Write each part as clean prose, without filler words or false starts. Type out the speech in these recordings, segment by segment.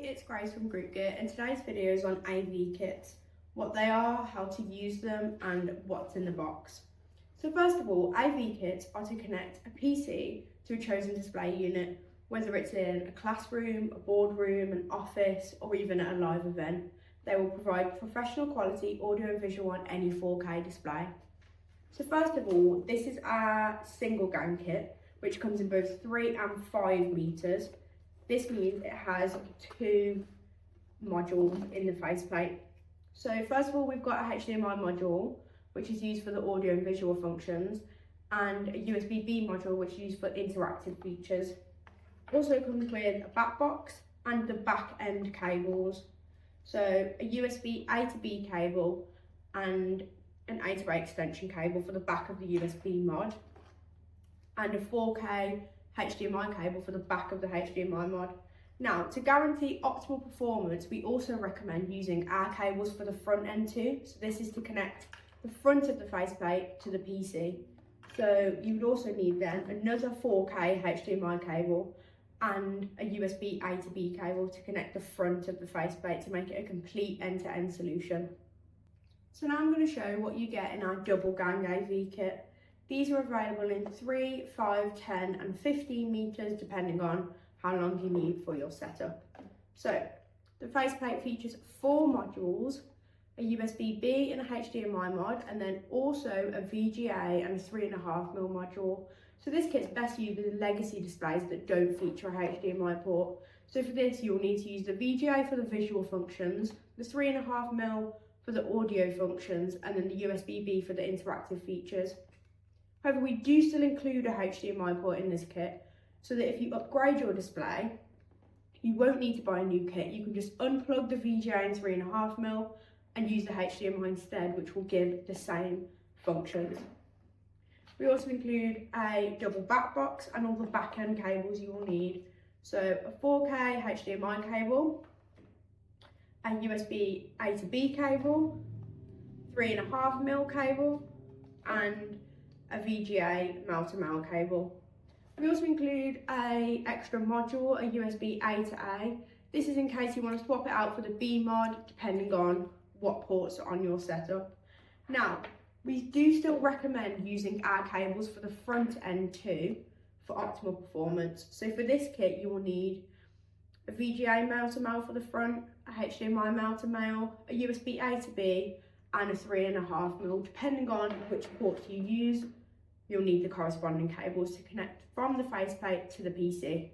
it's Grace from connektgear and today's video is on AV kits, what they are, how to use them and what's in the box. So first of all, AV kits are to connect a PC to a chosen display unit, whether it's in a classroom, a boardroom, an office or even at a live event. They will provide professional quality audio and visual on any 4K display. So first of all, this is our single gang kit, which comes in both 3 and 5 meters. This means it has 2 modules in the faceplate. So first of all, we've got a HDMI module, which is used for the audio and visual functions, and a USB-B module, which is used for interactive features. Also comes with a back box and the back end cables. So a USB A to B cable and an A to A extension cable for the back of the USB mod, and a 4K HDMI cable for the back of the HDMI mod. Now, to guarantee optimal performance, we also recommend using our cables for the front end too. So this is to connect the front of the faceplate to the PC. So you would also need then another 4K HDMI cable and a USB A to B cable to connect the front of the faceplate to make it a complete end-to-end solution. So now I'm going to show what you get in our double gang AV kit. These are available in 3, 5, 10 and 15 meters depending on how long you need for your setup. So the faceplate features 4 modules, a USB-B and a HDMI mod, and then also a VGA and a 3.5mm module. So this kit's best used with legacy displays that don't feature a HDMI port. So for this you'll need to use the VGA for the visual functions, the 3.5mm for the audio functions, and then the USB-B for the interactive features. However, we do still include a HDMI port in this kit, so that if you upgrade your display, you won't need to buy a new kit. You can just unplug the VGA and 3.5mm and use the HDMI instead, which will give the same functions. We also include a double back box and all the back end cables you will need. So a 4K HDMI cable, a USB A to B cable, 3.5mm cable, and a VGA male to male cable. We also include a extra module, a USB A to A. This is in case you want to swap it out for the B mod, depending on what ports are on your setup. Now, we do still recommend using our cables for the front end too, for optimal performance. So for this kit, you will need a VGA male to male for the front, a HDMI male to male, a USB A to B, and a 3.5mm. Depending on which ports you use, you'll need the corresponding cables to connect from the faceplate to the PC.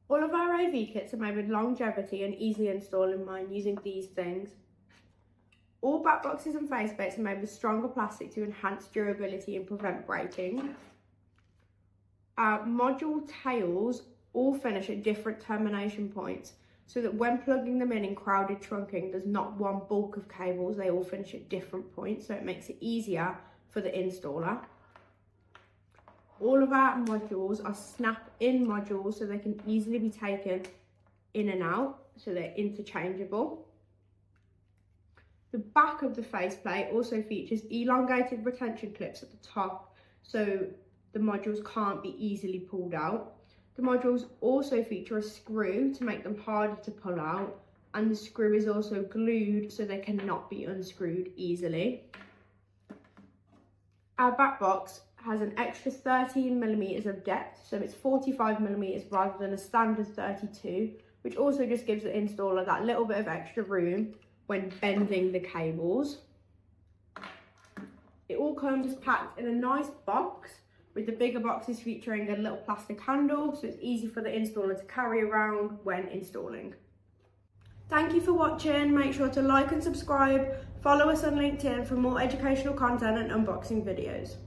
All of our AV kits are made with longevity and easy install in mind using these things. All back boxes and faceplates are made with stronger plastic to enhance durability and prevent breaking. Our module tails all finish at different termination points, so that when plugging them in crowded trunking, there's not one bulk of cables, they all finish at different points, so it makes it easier for the installer. All of our modules are snap-in modules, so they can easily be taken in and out, so they're interchangeable. The back of the faceplate also features elongated retention clips at the top, so the modules can't be easily pulled out. The modules also feature a screw to make them harder to pull out, and the screw is also glued so they cannot be unscrewed easily. Our back box has an extra 13mm of depth, so it's 45mm rather than a standard 32, which also just gives the installer that little bit of extra room when bending the cables. It all comes packed in a nice box, with the bigger boxes featuring a little plastic handle, so it's easy for the installer to carry around when installing. Thank you for watching. Make sure to like and subscribe. Follow us on LinkedIn for more educational content and unboxing videos.